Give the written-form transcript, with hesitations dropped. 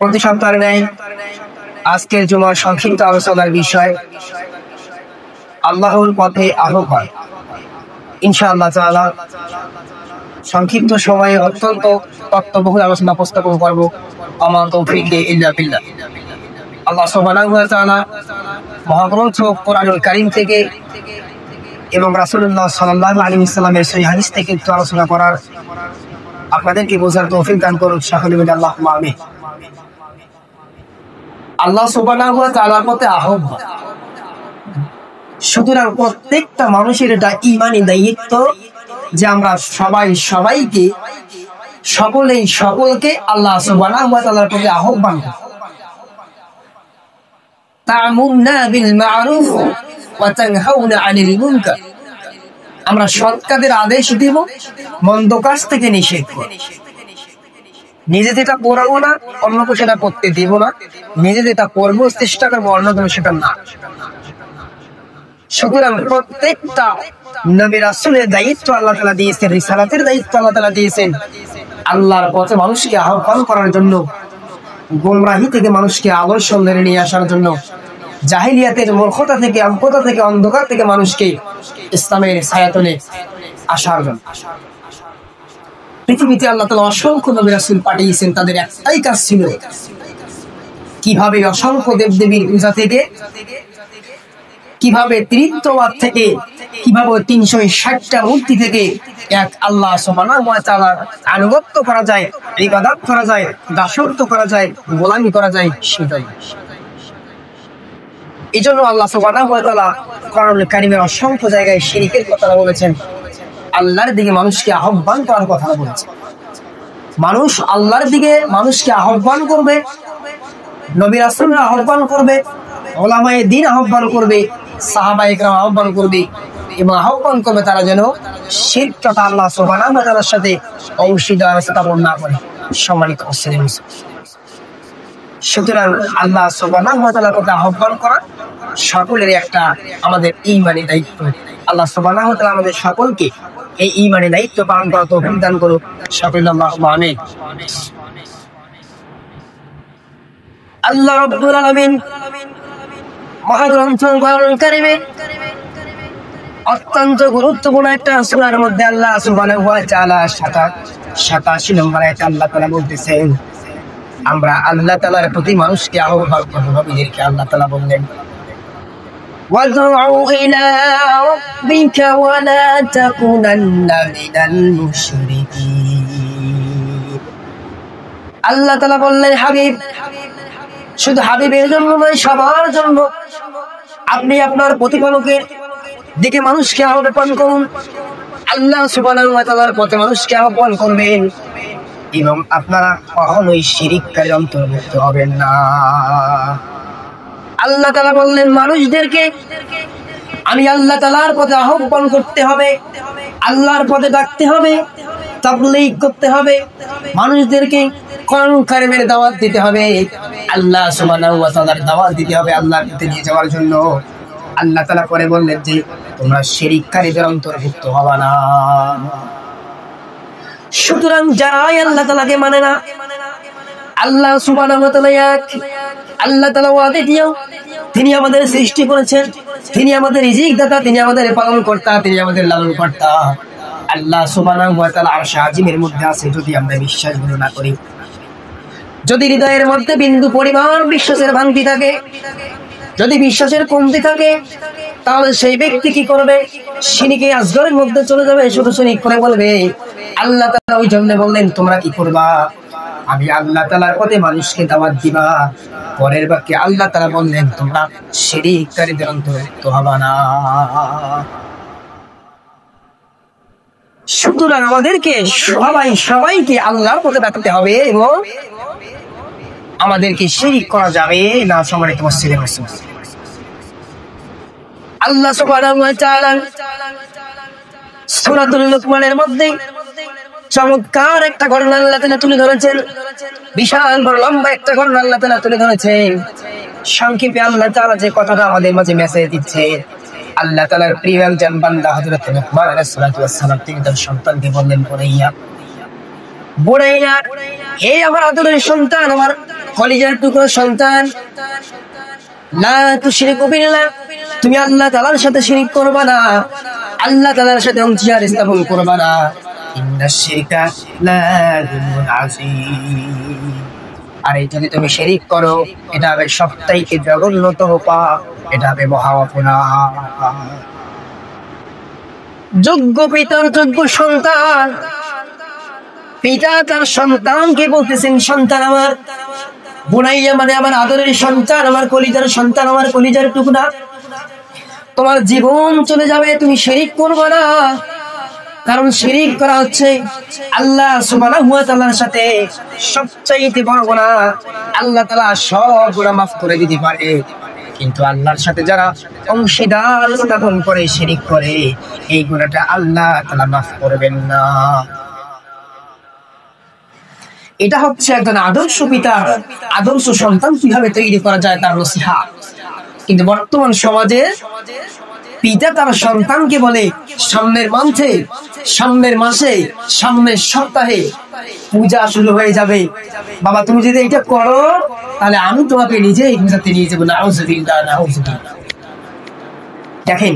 প্রতি সপ্তাহের ন্যায় আজকের জুমার সংক্ষিপ্ত আলোচনার বিষয় আল্লাহর পথে আহ্বান। ইনশাআল্লাহ তাআলা সংক্ষিপ্ত সময়ে অত্যন্ত তত্ত্ববহুল আলোচনা উপস্থাপন করব। আমা তৌফিক ইল্লা বিল্লাহ। আল্লাহ সুবহানাহু ওয়া তাআলা মহাগ্রন্থ কোরআনুল কারীম থেকে এবং রাসূলুল্লাহ সাল্লাল্লাহু আলাইহি ওয়াসাল্লামের সহিহ হাদিস থেকে একটু আলোচনা করার আপনাদেরকে বোঝার তৌফিক দান করুন। সকলে বলি আল্লাহুম্মা আমিন। আল্লাহ সুবহানাহু ওয়া তাআলার পথে আহ্বান। সুতরাং প্রত্যেকটা মানুষের এটা ঈমানি দায়িত্ব যে আমরা সবাইকে সকলকে আল্লাহ সুবহানাহু ওয়া তাআলার পথে আহ্বান করব। তা'মুরুনা বিল মা'রুফ ওয়া তানহাউনা আনিল মুনকার। আমরা সৎ কাজের আদেশ দেব, মন্দ কাজ থেকে নিষেধ করব। নিজে যেটা করবো না অন্যকে সেটা করতে দেব না, নিজে যেটা করবো চেষ্টা করবো অন্যকে সেটা না। সুতরাং প্রত্যেকটা নবী রাসূলের দায়িত্ব আল্লাহ তাআলা দিয়েছেন, রিসালাতের দায়িত্ব আল্লাহ তাআলা দিয়েছেন আল্লাহর পথে মানুষকে আহ্বান করার জন্য, গোমরাহি থেকে মানুষকে আলোর সন্ধানে নিয়ে আসার জন্য, জাহিলিয়াতের মূর্খতা থেকে, অজ্ঞতা থেকে, অন্ধকার থেকে মানুষকে ইসলামের ছায়াতলে আসার জন্য। পৃথিবীতে আল্লাহ তাআলা অসংখ্য নবী রাসূল পাঠিয়েছেন, তাদের একটাই কাজ ছিল কিভাবে অসংখ্য দেবদেবীর পূজা থেকে, কিভাবে ত্রিত্ববাদ থেকে, কিভাবে ৩৬০টা মূর্তি থেকে এক আল্লাহ সুবহানাহু ওয়া তাআলার আনুগত্য করা যায়, ইবাদত করা যায়, দাসত্ব করা যায়, গোলামি করা যায়, সেটাই। এই জন্য আল্লাহ সুবহানাহু ওয়া তাআলা কোরআনুল কারীমের অসংখ্য জায়গায় শিরকের কথা বলেছেন, আল্লাহর দিকে মানুষকে আহ্বান করার কথা বলেছেন। মানুষ আল্লাহর দিকে মানুষকে আহ্বান করবে, নবী রাসূলরা আহ্বান করবে, উলামায়ে দ্বীন আহ্বান করবে, সাহাবায়ে কেরাম আহ্বান করবে এবং আহ্বান করবে তারা যেন শিরক তথা আল্লাহ সুবহানাহু ওয়া তাআলার সাথে অংশীদার স্থাপন না করে। সম্মানিত মুসলিম, সুতরাং আল্লাহ সুবহানাহু ওয়া তাআলার কথা আহ্বান করা সকলের একটা আমাদের ঈমানি দায়িত্ব। আল্লাহ সুবহানাহু ওয়া তাআলা আমাদের সকলকে এই ঈমানি দায়িত্ব পালন করার তৌফিক দান করুন। সকলে আল্লাহুম্মা আমিন। আল্লাহ রাব্বুল আলামিন মহাগ্রন্থ কোরআনুল কারীমে অত্যন্ত গুরুত্বপূর্ণ একটা সূরার মধ্যে আল্লাহ সুবহানাহু ওয়া তাআলা 87 নম্বর আয়াতে আল্লাহ তাআলা বলতেছেন, আমরা আল্লাহ তাআলার প্রতি মানুষকে আহ্বান করব। নবীদেরকে আল্লাহ তাআলা বললেন, ওয়াদউ ইলা রাব্বিকা ওয়া লা তাকুনান্না মিনাল মুশরিকিন। আল্লাহ তাআলা বললেন, হাবিব, শুধু হাবিবের জন্য নয়, সবার জন্য আপনি আপনার প্রতিপালকের দিকে মানুষকে আহ্বান করুন। আল্লাহ সুবহানাহু ওয়া তাআলার পথে মানুষকে আহ্বান করবেন এবং আপনারা কখনোই শিরককারীর অন্তর্ভুক্ত হবেন না। আল্লাহ তাআলা বললেন, মানুষদেরকে আমি আল্লাহ তাআলার পথে আহ্বান করতে হবে, আল্লাহর পথে ডাকতে হবে, তাবলীগ করতে হবে, মানুষদেরকে কোরআনুল কারীমের দাওয়াত দিতে হবে, আল্লাহ সুবহানাহু ওয়া তাআলার দাওয়াত দিতে হবে আল্লাহর পথে নিয়ে যাওয়ার জন্য। আল্লাহ তাআলা পরে বললেন যে তোমরা শিরককারীদের অন্তর্ভুক্ত হবা না। সুতরাং যারাই আল্লাহ তাআলাকে মানে না, আল্লাহ সুবহানাহু ওয়া তাআলা এক, আল্লাহ তাআলা ওয়াদা দিয়েও তিনি আমাদের সৃষ্টি করেছেন, তিনি আমাদের রিজিক দাতা, তিনি আমাদের পালন কর্তা, তিনি আমাদের লালন কর্তা। আল্লাহ সুবহানাহু ওয়া তাআলা আরশে আজিমের মধ্যে আছে, যদি আমরা বিশ্বাস না করি, যদি হৃদয়ের মধ্যে বিন্দু পরিমাণ বিশ্বাসের ভাঙতি থাকে, যদি বিশ্বাসের কমতি থাকে, তাহলে সেই ব্যক্তি কি করবে? শিরকে আসগরের মধ্যে চলে যাবে, শুধু শিরক করে বলবে। আল্লাহ তাআলা ওই জন্য বললেন, তোমরা কি করবা? আমি আল্লাহ তাআলার পথে মানুষকে দাওয়াত দিবা। পরের বাক্যে আল্লাহ তাআলা বললেন, তোমরা শিরককারীদের অন্তর্ভুক্ত হবা না। সুতরাং আমাদেরকে সবাইকে আল্লাহর পথে ডাকতে হবে এবং আমাদেরকে শিরক করা যাবে না। সম্মানিত মুসলিম, আল্লাহ সুবহানাহু ওয়া তাআলা সূরাতুল লুকমানের মধ্যে চমৎকার একটা ঘটনা আল্লাহ তাআলা তুলে ধরেছেন, বিশাল বড় লম্বা একটা ঘটনা আল্লাহ তাআলা তুলে ধরেছেন। সংক্ষেপে আল্লাহ তাআলা যে কথাটা আমাদের মাঝে মেসেজ দিচ্ছে, আল্লাহ তাআলার প্রিয় একজন বান্দা হযরত লুকমান আলাইহিস সালাতু ওয়াস সালাম তিনি তার সন্তানকে বললেন, বুনাইয়া, হে আমার আদরের সন্তান, আমার কলিজার টুকরো সন্তান, লা তুশরিকু বিল্লাহ, তুমি আল্লাহ তাআলার সাথে শিরক করবা না, আল্লাহ তাআলার সাথে অংশীদার স্থাপন করবা না। ইন্নাশ শিরকা লা যুলমুন আযীম, আর এই যদি তুমি শিরক করো এটা হবে সবথেকে জঘন্যতম পাপ, এটা হবে মহা অপরাধ। যোগ্য পিতার যোগ্য সন্তান, পিতা তার সন্তানকে বলতেছেন, সন্তান আমার, বুনাইয়া মানে আমার আদরের সন্তান, আমার কলিজার সন্তান, আমার কলিজার টুকরা, তোমার জীবন চলে যাবে, তুমি শিরক করবে না। কারণ শিরক করা হচ্ছে আল্লাহ সুবহানাহু ওয়া তাআলার সাথে সবচাইতে বড় গুনাহ। আল্লাহ তাআলা সব গুনাহ মাফ করে দিতে পারে, কিন্তু আল্লাহর সাথে যারা অংশীদার স্থাপন করে, শিরক করে, এই গুনাহটা আল্লাহ তাআলা মাফ করবেন না। এটা হচ্ছে একজন আদর্শ পিতা, আদর্শ সন্তান কিভাবে তৈরি করা যায় তার নসিহত। কিন্তু বর্তমান সমাজে পিতা তার সন্তানকে বলে, সামনের মান্থে, সামনের মাসে, সামনের সপ্তাহে পূজা শুরু হয়ে যাবে, বাবা তুমি যদি এটা করো তাহলে আমি তোমাকে নিজেই পূজাতে নিয়ে যাবো। নাউযুবিল্লাহ, নাউযুবিল্লাহ। দেখেন